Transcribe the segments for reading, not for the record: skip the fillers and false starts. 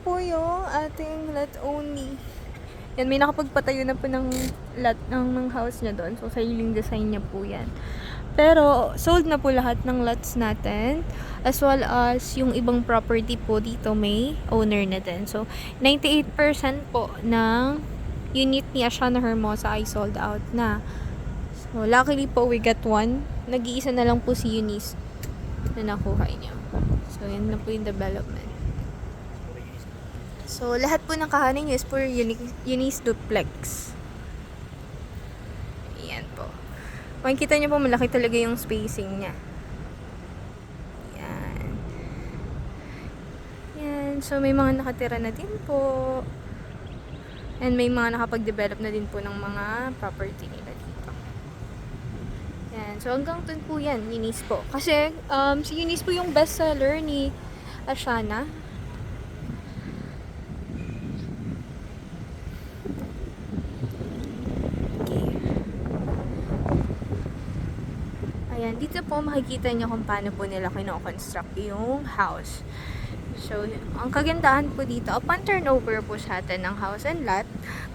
po yung ating lot only. Yan, may nakapagpatayo na po ng lot ng house niya doon. So, sariling design niya po yan. Pero, sold na po lahat ng lots natin. As well as yung ibang property po dito may owner na din. So, 98% po ng unit ni Ashana Hermosa ay sold out na. So, luckily po, we got one. Nag-iisa na lang po si Eunice na nakuha niya. So, yan na po yung development. So, lahat po ng kahanin niyo is for Eunice duplex. Ayan po. Makikita niyo po, malaki talaga yung spacing niya. Yan. Yan. So, may mga nakatira na din po. And may mga nakapag-develop na din po ng mga property nila dito. Yan. So, hanggang dun po yan, Eunice po. Kasi, si Eunice po yung best seller ni Ashana. Ayan, dito po makikita nyo kung paano po nila kino-construct yung house. So, ang kagandahan po dito, upon turnover po sa atin ng house and lot,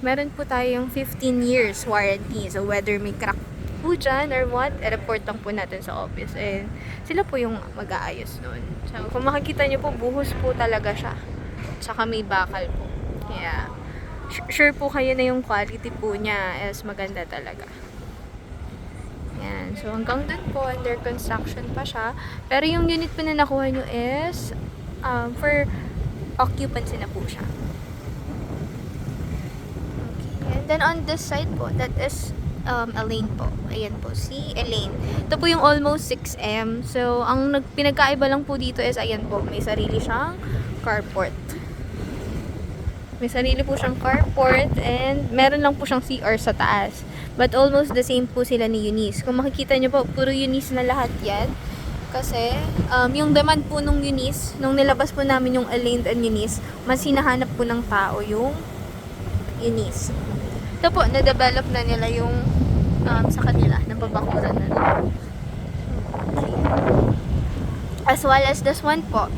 meron po tayong 15 years warranty. So, whether may crack po dyan or what, i-report lang po natin sa office. And sila po yung mag-aayos nun. So, kung makikita nyo po, buhos po talaga siya. Tsaka may bakal po. Kaya, sure po kayo na yung quality po niya is maganda talaga. Yan. So, hanggang dun po, under construction pa siya. Pero yung unit po na nakuha nyo is for occupancy na po siya. Okay. And then on this side po, that is Elaine po. Ayan po, si Elaine. Ito po yung almost 6M. So, ang pinagkaiba lang po dito is, ayan po, may sarili siyang carport. May sarili po siyang carport and meron lang po siyang CR sa taas. But almost the same po sila ni Eunice. Kung makikita nyo po, puro Eunice na lahat yan. Kasi, yung demand po nung Eunice, nung nilabas po namin yung Elaine and Eunice, mas hinahanap po ng tao yung Eunice. Ito po, na-develop na nila yung sa kanila, nababakuran na nila. Okay. As well as this one po,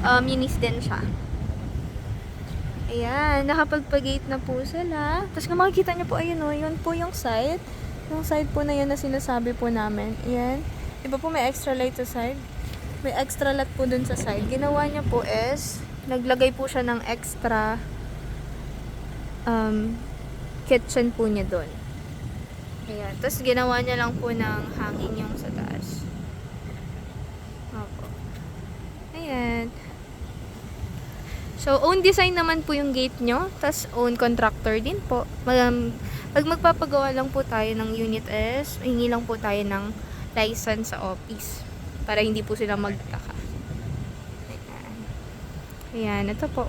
Eunice din siya. Ayan, nakapagpag-gate na po sila. Tapos kung makikita nyo po, ayun o, yun po yung side. Yung side po na yun na sinasabi po namin. Ayan. Diba po may extra light sa side? May extra light po dun sa side. Ginawa niya po is, naglagay po siya ng extra kitchen po niya dun. Ayan. Tapos ginawa niya lang po ng hangin yung sa taas. Opo. Ayan. So, own design naman po yung gate nyo. Tapos, own contractor din po. Pag magpapagawa lang po tayo ng unit is, hingi lang po tayo ng license sa office. Para hindi po sila magtaka. Ayan. Ayan, ito po.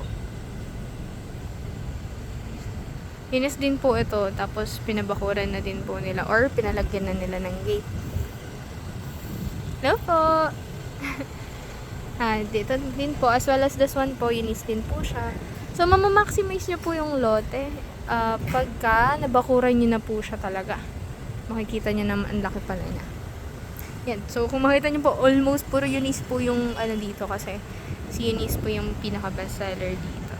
Linis din po ito. Tapos, pinabakuran na din po nila. Or, pinalagyan na nila ng gate. Hello po! Dito din po, as well as this one po, Eunice din po siya. So, mamamaximize nyo po yung lote pagka nabakuran nyo na po siya talaga. Makikita nyo naman, ang laki pala niya. Yan. So, kung makita nyo po, almost puro Eunice po yung ano dito kasi si Eunice po yung pinaka-best seller dito.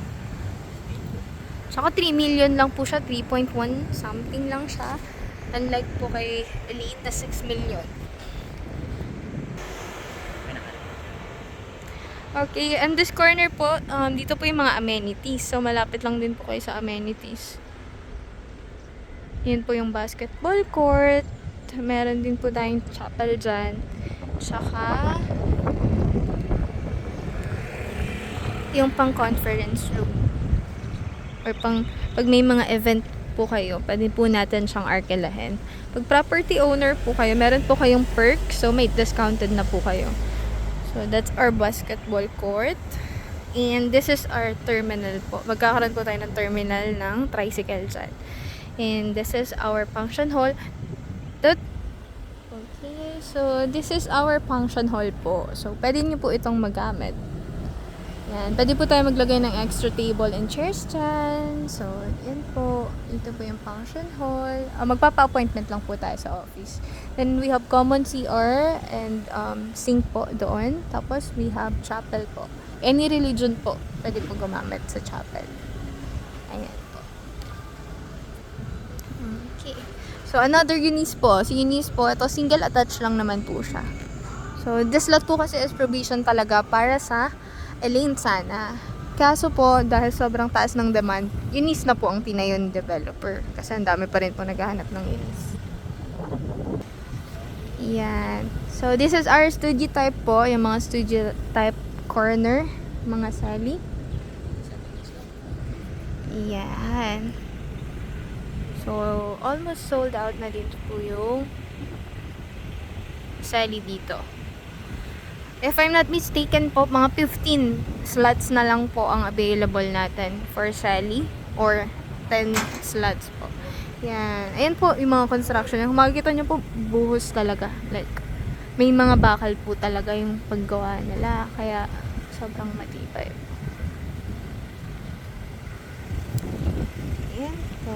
Saka 3 million lang po siya, 3.1 something lang siya. Unlike po kay Elite na 6 million. Okay, and this corner po, dito po yung mga amenities. So, malapit lang din po kayo sa amenities. Yan po yung basketball court. Meron din po tayong chapel dyan. Tsaka, yung pang conference room. Or pag may mga event po kayo, pwede po natin siyang arkelahin. Pag property owner po kayo, meron po kayong perk. So, may discounted na po kayo. So, that's our basketball court. And this is our terminal po. Magkakaroon po tayo ng terminal ng tricycle dyan. And this is our function hall. Okay, so this is our function hall po. So, pwede nyo po itong magamit. Yan. Pwede po tayo maglagay ng extra table and chairs dyan. So, yan po. Ito po yung function hall. Magpapa-appointment lang po tayo sa office. Then, we have common CR and sink po doon. Tapos, we have chapel po. Any religion po, pwede po gumamit sa chapel. Ayan po. Okay. So, another Eunice po. Si Eunice po, ito single attached lang naman po siya. So, this lot po kasi is provision talaga para sa Elaine sana. Kaso po, dahil sobrang taas ng demand, Eunice na po ang tinayo ni developer. Kasi ang dami pa rin po naghahanap ng Eunice. Yan. So, this is our studio type po. Yung mga studio type corner. Mga sali. Yan. So, almost sold out na dito po yung sali dito. If I'm not mistaken po, mga 15 slots na lang po ang available natin for sali or 10 slots po. Yan. Ayan po yung mga construction. Kung makikita nyo po, buhos talaga. Like, may mga bakal po talaga yung paggawa nila. Kaya, sobrang matibay. Ayan po.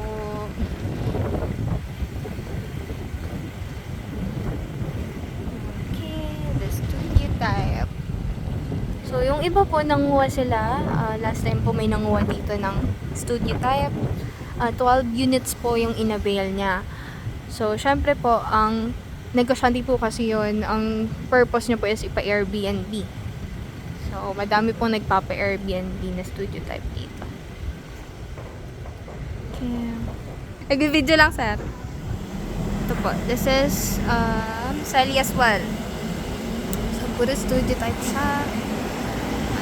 Type. So, yung iba po nanguha sila. Last time po may nanguha dito ng studio type. 12 units po yung inavail niya. So, syempre po, ang negosyante po kasi yun, ang purpose niya po is ipa-Airbnb. So, madami po nagpapa-Airbnb na studio type dito. Okay. Nag-video lang, sir. Ito po. This is Sally as well. Puro studio type siya.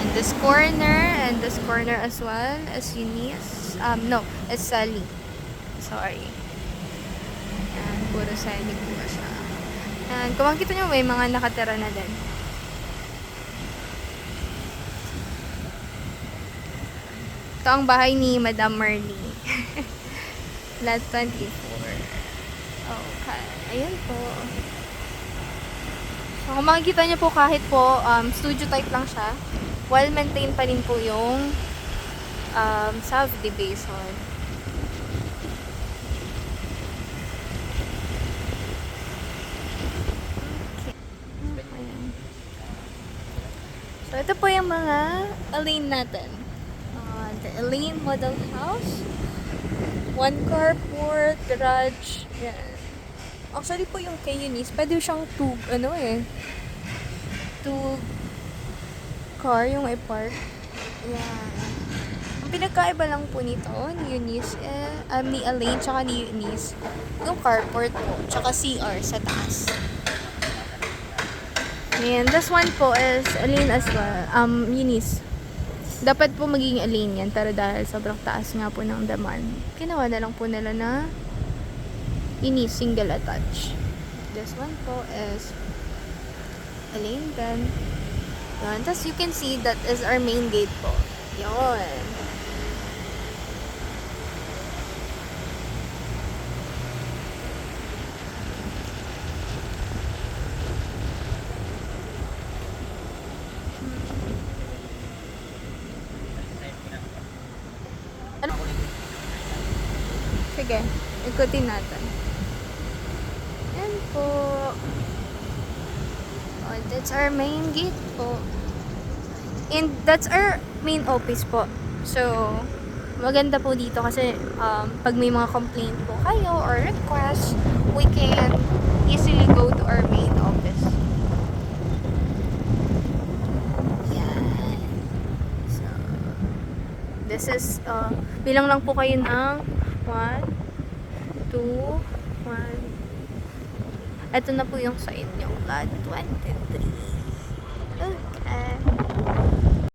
And this corner as well as Eunice. No, it's Sally. Sorry. Yan, puro Sally po siya. And kung makikita nyo, may mga nakatira na din. Ito ang bahay ni Madam Marley. Lot 24. Okay. Ayan po. So, kung makikita nyo po kahit po studio type lang siya, well-maintained pa rin po yung subdivision. Okay. So, ito po yung mga Elaine natin. The Elaine Model House. 1 carport, garage. Yan. Actually po yung kay Eunice, pwede siyang 2 car yung i-park. Yan. Ang pinagkaiba lang po nito ni Eunice, ni Elaine tsaka ni Eunice, yung carport po, tsaka CR sa taas. And this one po is Elaine as well. Eunice. Dapat po maging Elaine yan, pero dahil sobrang taas nga po ng demand, ginawa na lang po nila na Eunice single attach. This one po is Elaine then. Yan. Tapos you can see that is our main gate po. Yun. Ano? Sige, ikutin natin. Yan po. Oh, that's our main gate po. And that's our main office po. So, maganda po dito kasi pag may mga complaint po kayo or request, we can easily go to our main office. Yan. So, this is, bilang lang po kayo ng 1, 2, 1. Ito na po yung sa inyong lot 23. Okay.